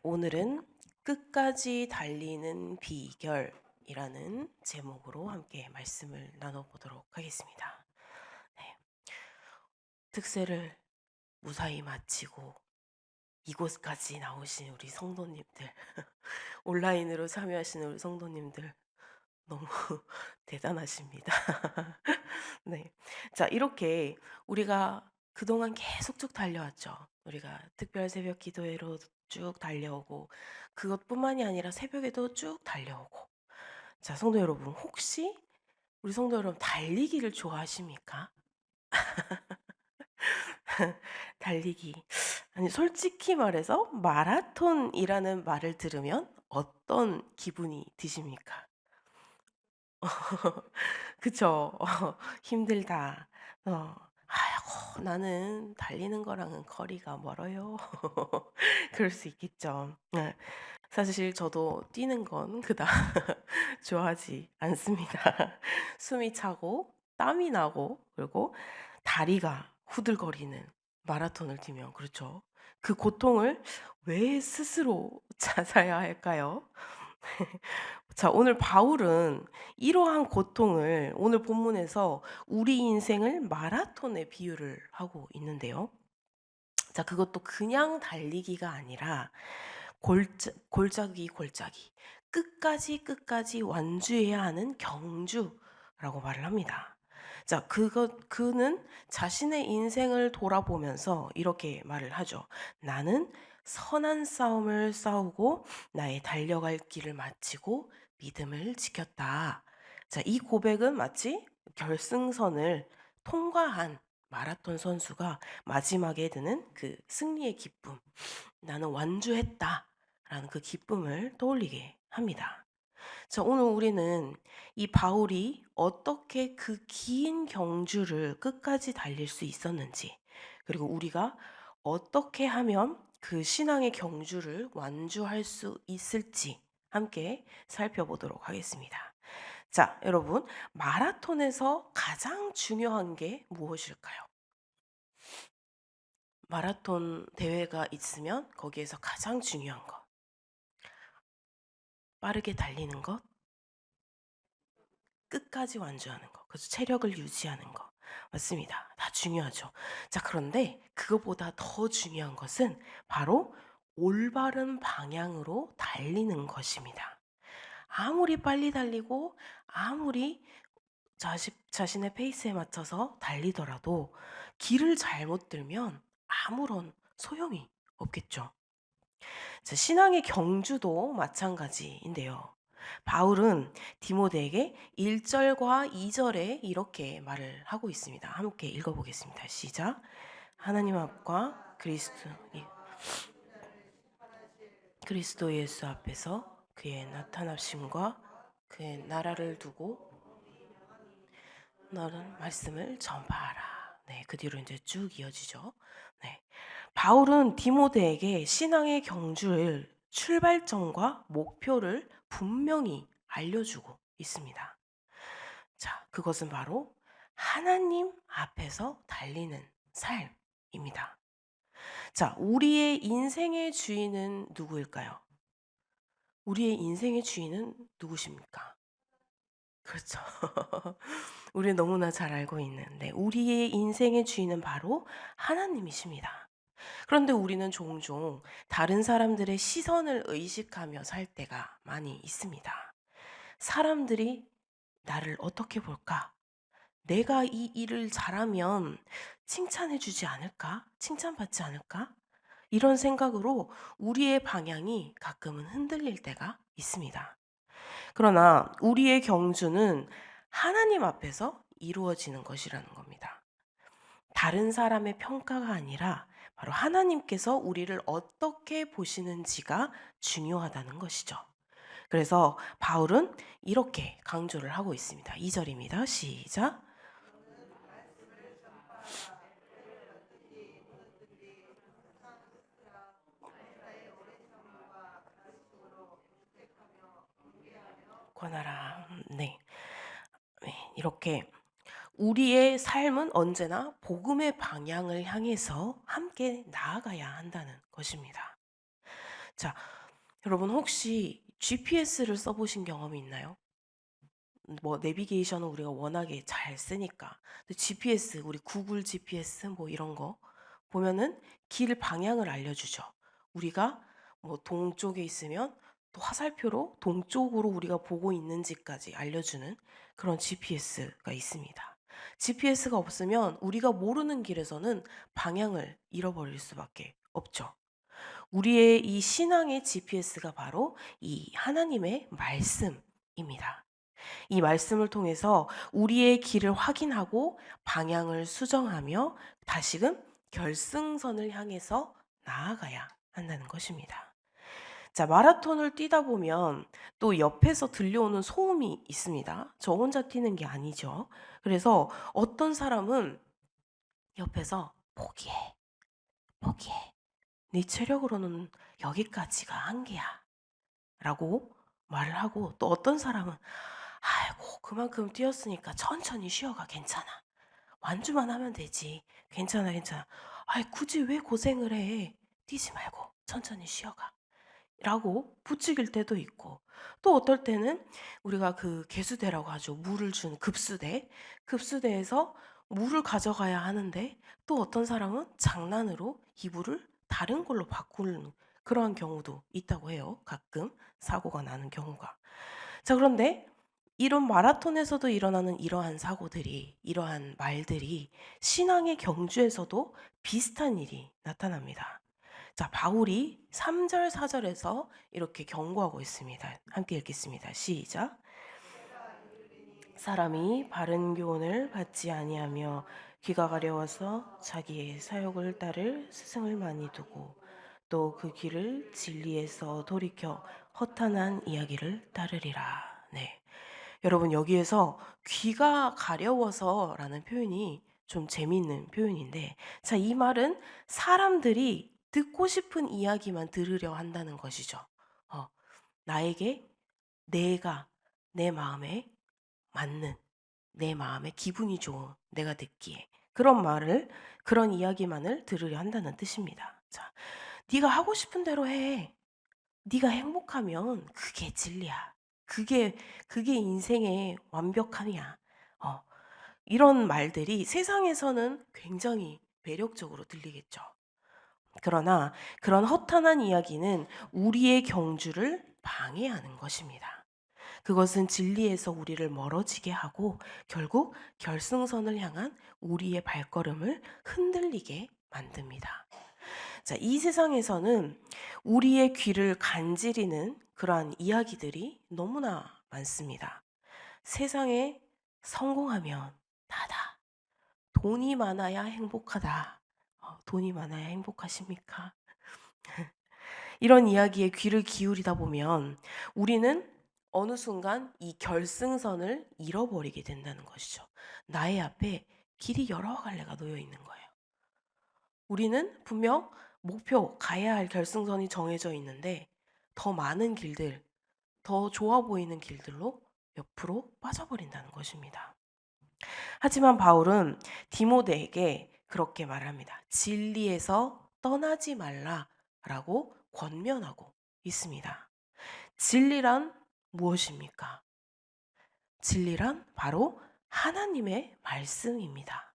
오늘은 끝까지 달리는 비결이라는 제목으로 함께 말씀을 나눠보도록 하겠습니다. 네. 특세를 무사히 마치고 이곳까지 나오신 우리 성도님들, 온라인으로 참여하시는 우리 성도님들, 너무 대단하십니다. 네. 자, 이렇게 우리가 그동안 계속 쭉 달려왔죠. 우리가 특별 새벽 기도회로 쭉 달려오고, 그것뿐만이 아니라 새벽에도 쭉 달려오고. 자, 성도 여러분, 혹시 우리 성도 여러분 달리기를 좋아하십니까? 달리기. 아니, 솔직히 말해서 마라톤이라는 말을 들으면 어떤 기분이 드십니까? 그쵸. 힘들다. "아이고 나는 달리는 거랑은 거리가 멀어요." 그럴 수 있겠죠. 네. 사실 저도 뛰는 건 그닥 좋아하지 않습니다. 숨이 차고 땀이 나고 그리고 다리가 후들거리는 마라톤을 뛰면 그렇죠. 그 고통을 왜 스스로 찾아야 할까요? 자, 오늘 바울은 이러한 고통을 오늘 본문에서 우리 인생을 마라톤에 비유를 하고 있는데요. 자, 그것도 그냥 달리기가 아니라 골짜기 골짜기 끝까지 완주해야 하는 경주라고 말을 합니다. 자, 그는 자신의 인생을 돌아보면서 이렇게 말을 하죠. 나는 선한 싸움을 싸우고 나의 달려갈 길을 마치고 믿음을 지켰다. 자, 이 고백은 마치 결승선을 통과한 마라톤 선수가 마지막에 드는 그 승리의 기쁨, 나는 완주했다라는 그 기쁨을 떠올리게 합니다. 자, 오늘 우리는 이 바울이 어떻게 그 긴 경주를 끝까지 달릴 수 있었는지, 그리고 우리가 어떻게 하면 그 신앙의 경주를 완주할 수 있을지 함께 살펴보도록 하겠습니다. 자, 여러분, 마라톤에서 가장 중요한 게 무엇일까요? 마라톤 대회가 있으면 거기에서 가장 중요한 것, 빠르게 달리는 것, 끝까지 완주하는 거, 그래서 체력을 유지하는 거. 맞습니다. 다 중요하죠. 자, 그런데 그것보다 더 중요한 것은 바로 올바른 방향으로 달리는 것입니다. 아무리 빨리 달리고 아무리 자신의 페이스에 맞춰서 달리더라도 길을 잘못 들면 아무런 소용이 없겠죠. 자, 신앙의 경주도 마찬가지인데요. 바울은 디모데에게 1절과 2절에 이렇게 말을 하고 있습니다. 함께 읽어보겠습니다. 시작. 하나님 앞과 그리스도 예수 앞에서 그의 나타나심과 그의 나라를 두고 너는 말씀을 전파하라. 네, 그 뒤로 이제 쭉 이어지죠. 네. 바울은 디모데에게 신앙의 경주를 출발점과 목표를 분명히 알려주고 있습니다. 자, 그것은 바로 하나님 앞에서 달리는 삶입니다. 자, 우리의 인생의 주인은 누구일까요? 우리의 인생의 주인은 누구십니까? 그렇죠. 우리는 너무나 잘 알고 있는데 우리의 인생의 주인은 바로 하나님이십니다. 그런데 우리는 종종 다른 사람들의 시선을 의식하며 살 때가 많이 있습니다. 사람들이 나를 어떻게 볼까? 내가 이 일을 잘하면 칭찬해 주지 않을까? 칭찬받지 않을까? 이런 생각으로 우리의 방향이 가끔은 흔들릴 때가 있습니다. 그러나 우리의 경주는 하나님 앞에서 이루어지는 것이라는 겁니다. 다른 사람의 평가가 아니라 바로 하나님께서 우리를 어떻게 보시는지가 중요하다는 것이죠. 그래서 바울은 이렇게 강조를 하고 있습니다. 2절입니다. 시작. 권하라. 네. 네. 이렇게 우리의 삶은 언제나 복음의 방향을 향해서 함께 나아가야 한다는 것입니다. 자, 여러분 혹시 GPS를 써보신 경험이 있나요? 뭐 내비게이션은 우리가 워낙에 잘 쓰니까. 근데 GPS, 우리 구글 GPS 뭐 이런 거 보면은 길 방향을 알려주죠. 우리가 뭐 동쪽에 있으면 또 화살표로 동쪽으로 우리가 보고 있는지까지 알려주는 그런 GPS가 있습니다. GPS가 없으면 우리가 모르는 길에서는 방향을 잃어버릴 수밖에 없죠. 우리의 이 신앙의 GPS가 바로 이 하나님의 말씀입니다. 이 말씀을 통해서 우리의 길을 확인하고 방향을 수정하며 다시금 결승선을 향해서 나아가야 한다는 것입니다. 자, 마라톤을 뛰다 보면 또 옆에서 들려오는 소음이 있습니다. 저 혼자 뛰는 게 아니죠. 그래서 어떤 사람은 옆에서 포기해, 포기해. 네 체력으로는 여기까지가 한계야. 라고 말을 하고 또 어떤 사람은 아이고 그만큼 뛰었으니까 천천히 쉬어가 괜찮아. 완주만 하면 되지. 괜찮아 괜찮아. 아이 굳이 왜 고생을 해. 뛰지 말고 천천히 쉬어가. 라고 부추길 때도 있고 또 어떨 때는 우리가 그 개수대라고 하죠. 물을 준 급수대. 급수대에서 물을 가져가야 하는데 또 어떤 사람은 장난으로 이 물을 다른 걸로 바꾸는 그러한 경우도 있다고 해요. 가끔 사고가 나는 경우가. 자, 그런데 이런 마라톤에서도 일어나는 이러한 사고들이, 이러한 말들이 신앙의 경주에서도 비슷한 일이 나타납니다. 자, 바울이 3절, 4절에서 이렇게 경고하고 있습니다. 함께 읽겠습니다. 시작. 사람이 바른 교훈을 받지 아니하며 귀가 가려워서 자기의 사욕을 따를 스승을 많이 두고 또 그 길을 진리에서 돌이켜 허탄한 이야기를 따르리라. 네. 여러분 여기에서 귀가 가려워서라는 표현이 좀 재미있는 표현인데 자, 이 말은 사람들이 듣고 싶은 이야기만 들으려 한다는 것이죠. 나에게 내가 내 마음에 맞는 내 마음에 기분이 좋은 내가 듣기에 그런 말을 그런 이야기만을 들으려 한다는 뜻입니다. 자, 네가 하고 싶은 대로 해. 네가 행복하면 그게 진리야. 그게 인생의 완벽함이야. 어, 이런 말들이 세상에서는 굉장히 매력적으로 들리겠죠. 그러나 그런 허탄한 이야기는 우리의 경주를 방해하는 것입니다. 그것은 진리에서 우리를 멀어지게 하고 결국 결승선을 향한 우리의 발걸음을 흔들리게 만듭니다. 자, 이 세상에서는 우리의 귀를 간지리는 그러한 이야기들이 너무나 많습니다. 세상에 성공하면 다다. 돈이 많아야 행복하다. 돈이 많아야 행복하십니까? 이런 이야기에 귀를 기울이다 보면 우리는 어느 순간 이 결승선을 잃어버리게 된다는 것이죠. 나의 앞에 길이 여러 갈래가 놓여 있는 거예요. 우리는 분명 목표, 가야 할 결승선이 정해져 있는데 더 많은 길들, 더 좋아 보이는 길들로 옆으로 빠져버린다는 것입니다. 하지만 바울은 디모데에게 그렇게 말합니다. 진리에서 떠나지 말라라고 권면하고 있습니다. 진리란 무엇입니까? 진리란 바로 하나님의 말씀입니다.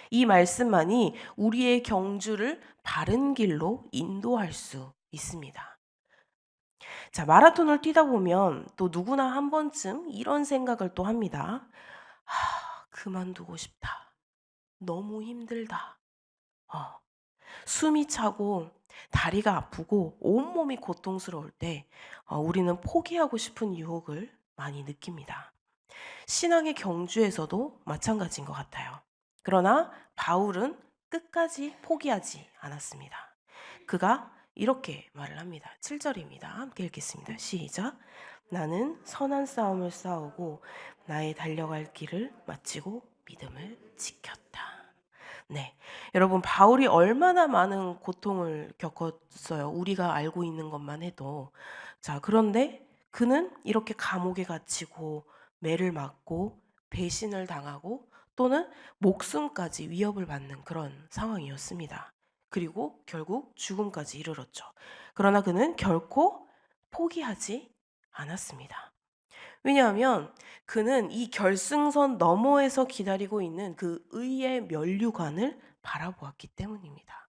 이 말씀만이 우리의 경주를 바른 길로 인도할 수 있습니다. 자, 마라톤을 뛰다 보면 또 누구나 한 번쯤 이런 생각을 또 합니다. 그만두고 싶다. 너무 힘들다. 어, 숨이 차고 다리가 아프고 온몸이 고통스러울 때 우리는 포기하고 싶은 유혹을 많이 느낍니다. 신앙의 경주에서도 마찬가지인 것 같아요. 그러나 바울은 끝까지 포기하지 않았습니다. 그가 이렇게 말을 합니다. 7절입니다. 함께 읽겠습니다. 시작. 나는 선한 싸움을 싸우고 나의 달려갈 길을 마치고 믿음을 지켰다. 네. 여러분, 바울이 얼마나 많은 고통을 겪었어요. 우리가 알고 있는 것만 해도. 자, 그런데 그는 이렇게 감옥에 갇히고 매를 맞고 배신을 당하고 또는 목숨까지 위협을 받는 그런 상황이었습니다. 그리고 결국 죽음까지 이르렀죠. 그러나 그는 결코 포기하지 않았습니다. 왜냐하면 그는 이 결승선 너머에서 기다리고 있는 그 의의 면류관을 바라보았기 때문입니다.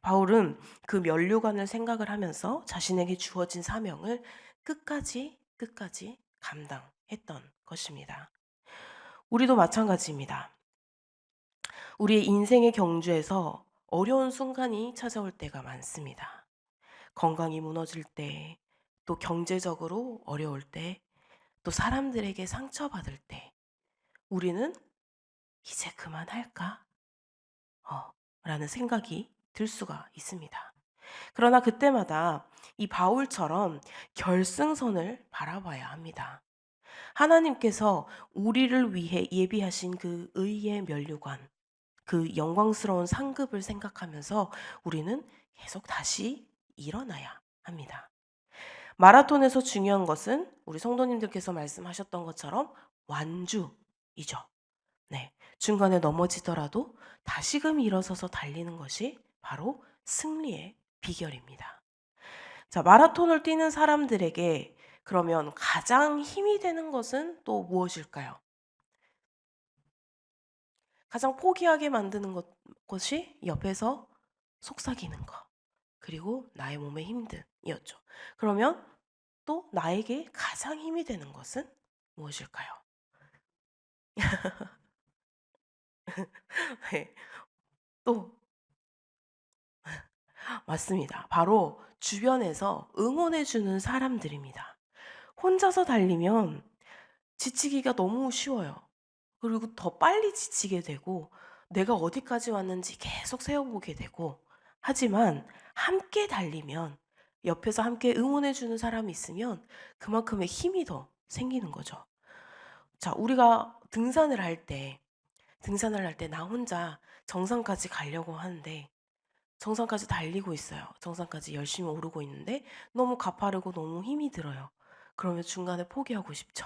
바울은 그 면류관을 생각을 하면서 자신에게 주어진 사명을 끝까지 감당했던 것입니다. 우리도 마찬가지입니다. 우리의 인생의 경주에서 어려운 순간이 찾아올 때가 많습니다. 건강이 무너질 때, 또 경제적으로 어려울 때, 또 사람들에게 상처받을 때, 우리는 이제 그만할까? 라는 생각이 들 수가 있습니다. 그러나 그때마다 이 바울처럼 결승선을 바라봐야 합니다. 하나님께서 우리를 위해 예비하신 그 의의 면류관, 그 영광스러운 상급을 생각하면서 우리는 계속 다시 일어나야 합니다. 마라톤에서 중요한 것은 우리 성도님들께서 말씀하셨던 것처럼 완주이죠. 네. 중간에 넘어지더라도 다시금 일어서서 달리는 것이 바로 승리의 비결입니다. 자, 마라톤을 뛰는 사람들에게 그러면 가장 힘이 되는 것은 또 무엇일까요? 가장 포기하게 만드는 것이 옆에서 속삭이는 것, 그리고 나의 몸의 힘듦이었죠. 그러면 또 나에게 가장 힘이 되는 것은 무엇일까요? 네. 또 맞습니다. 바로 주변에서 응원해 주는 사람들입니다. 혼자서 달리면 지치기가 너무 쉬워요. 그리고 더 빨리 지치게 되고 내가 어디까지 왔는지 계속 세어보게 되고, 하지만 함께 달리면 옆에서 함께 응원해 주는 사람이 있으면 그만큼의 힘이 더 생기는 거죠. 자, 우리가 등산을 할 때 나 혼자 정상까지 가려고 하는데 정상까지 달리고 있어요. 정상까지 열심히 오르고 있는데 너무 가파르고 너무 힘이 들어요. 그러면 중간에 포기하고 싶죠.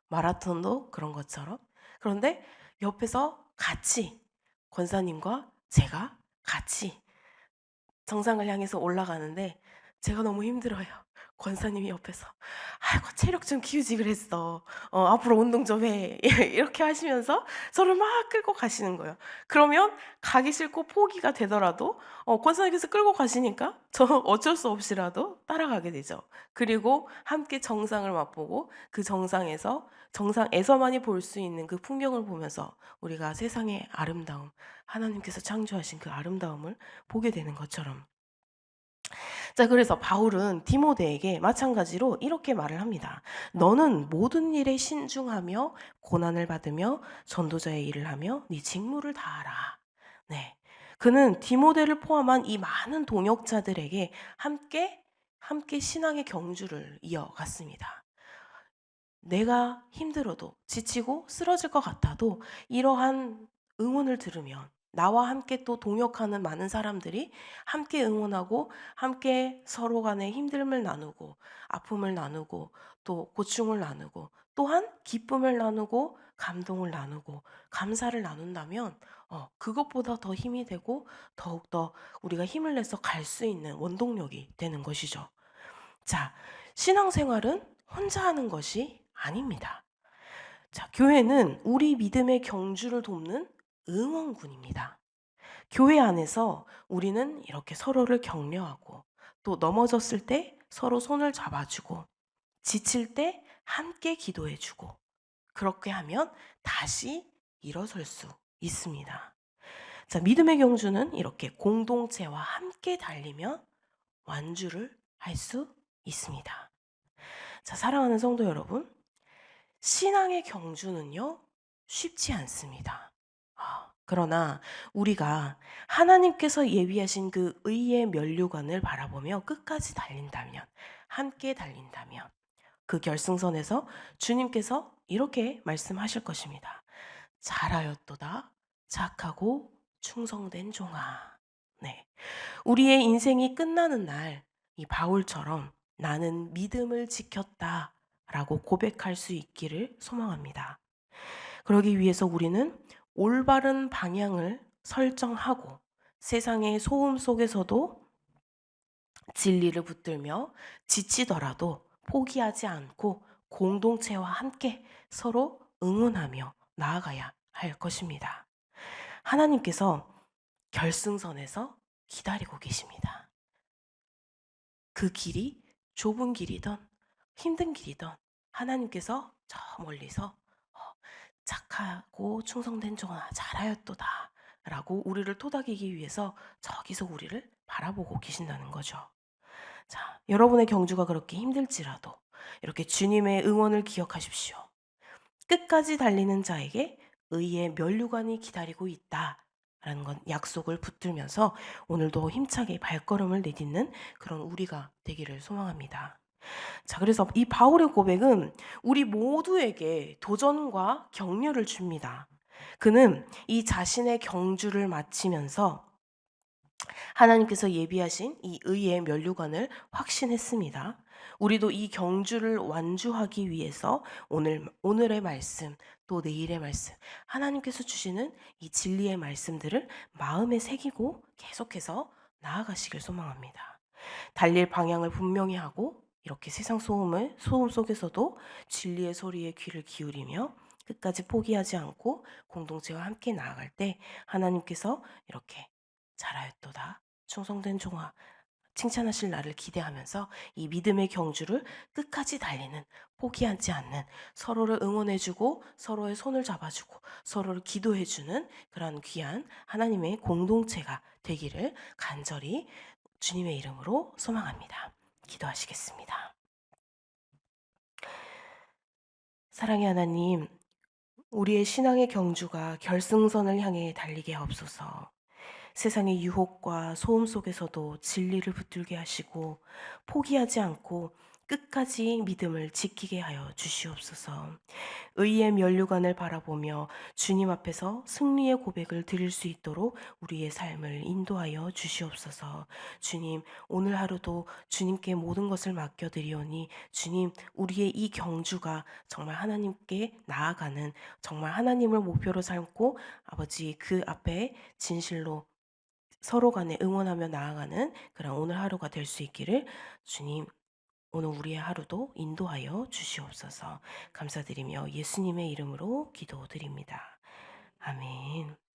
마라톤도 그런 것처럼. 그런데 옆에서 같이 권사님과 제가 같이 정상을 향해서 올라가는데 제가 너무 힘들어요. 권사님이 옆에서 "아이고 체력 좀 키우지 그랬어. 앞으로 운동 좀 해." 이렇게 하시면서 저를 막 끌고 가시는 거예요. 그러면 가기 싫고 포기가 되더라도 권사님께서 끌고 가시니까 저는 어쩔 수 없이라도 따라가게 되죠. 그리고 함께 정상을 맛보고 그 정상에서만이 볼 수 있는 그 풍경을 보면서 우리가 세상의 아름다움, 하나님께서 창조하신 그 아름다움을 보게 되는 것처럼. 자, 그래서 바울은 디모데에게 마찬가지로 이렇게 말을 합니다. 너는 모든 일에 신중하며 고난을 받으며 전도자의 일을 하며 네 직무를 다하라. 네. 그는 디모데를 포함한 이 많은 동역자들에게 함께 신앙의 경주를 이어갔습니다. 내가 힘들어도 지치고 쓰러질 것 같아도 이러한 응원을 들으면 나와 함께 또 동역하는 많은 사람들이 함께 응원하고 함께 서로 간의 힘듦을 나누고 아픔을 나누고 또 고충을 나누고 또한 기쁨을 나누고 감동을 나누고 감사를 나눈다면 그것보다 더 힘이 되고 더욱더 우리가 힘을 내서 갈 수 있는 원동력이 되는 것이죠. 자, 신앙생활은 혼자 하는 것이 아닙니다. 자, 교회는 우리 믿음의 경주를 돕는 응원군입니다. 교회 안에서 우리는 이렇게 서로를 격려하고 또 넘어졌을 때 서로 손을 잡아주고 지칠 때 함께 기도해주고 그렇게 하면 다시 일어설 수 있습니다. 자, 믿음의 경주는 이렇게 공동체와 함께 달리며 완주를 할 수 있습니다. 자, 사랑하는 성도 여러분, 신앙의 경주는요, 쉽지 않습니다. 그러나 우리가 하나님께서 예비하신 그 의의 면류관을 바라보며 끝까지 달린다면, 함께 달린다면, 그 결승선에서 주님께서 이렇게 말씀하실 것입니다. 잘하였도다, 착하고 충성된 종아. 네. 우리의 인생이 끝나는 날, 이 바울처럼 나는 믿음을 지켰다 라고 고백할 수 있기를 소망합니다. 그러기 위해서 우리는 올바른 방향을 설정하고 세상의 소음 속에서도 진리를 붙들며 지치더라도 포기하지 않고 공동체와 함께 서로 응원하며 나아가야 할 것입니다. 하나님께서 결승선에서 기다리고 계십니다. 그 길이 좁은 길이든 힘든 길이든 하나님께서 저 멀리서 어, 착하고 충성된 종아 잘하였도다 라고 우리를 토닥이기 위해서 저기서 우리를 바라보고 계신다는 거죠. 자, 여러분의 경주가 그렇게 힘들지라도 이렇게 주님의 응원을 기억하십시오. 끝까지 달리는 자에게 의의 면류관이 기다리고 있다라는 건 약속을 붙들면서 오늘도 힘차게 발걸음을 내딛는 그런 우리가 되기를 소망합니다. 자, 그래서 이 바울의 고백은 우리 모두에게 도전과 격려를 줍니다. 그는 이 자신의 경주를 마치면서 하나님께서 예비하신 이 의의 면류관을 확신했습니다. 우리도 이 경주를 완주하기 위해서 오늘의 말씀, 또 내일의 말씀, 하나님께서 주시는 이 진리의 말씀들을 마음에 새기고 계속해서 나아가시길 소망합니다. 달릴 방향을 분명히 하고 이렇게 세상 소음 속에서도 진리의 소리에 귀를 기울이며 끝까지 포기하지 않고 공동체와 함께 나아갈 때 하나님께서 이렇게 잘하였도다. 충성된 종아, 칭찬하실 날을 기대하면서 이 믿음의 경주를 끝까지 달리는, 포기하지 않는, 서로를 응원해주고 서로의 손을 잡아주고 서로를 기도해주는 그런 귀한 하나님의 공동체가 되기를 간절히 주님의 이름으로 소망합니다. 기도하시겠습니다. 사랑의 하나님, 우리의 신앙의 경주가 결승선을 향해 달리게 하옵소서. 세상의 유혹과 소음 속에서도 진리를 붙들게 하시고 포기하지 않고 끝까지 믿음을 지키게 하여 주시옵소서. 의의 면류관을 바라보며 주님 앞에서 승리의 고백을 드릴 수 있도록 우리의 삶을 인도하여 주시옵소서. 주님, 오늘 하루도 주님께 모든 것을 맡겨드리오니 주님, 우리의 이 경주가 정말 하나님께 나아가는, 정말 하나님을 목표로 삼고 아버지 그 앞에 진실로 서로 간에 응원하며 나아가는 그런 오늘 하루가 될 수 있기를 주님, 오늘 우리의 하루도 인도하여 주시옵소서. 감사드리며 예수님의 이름으로 기도드립니다. 아멘.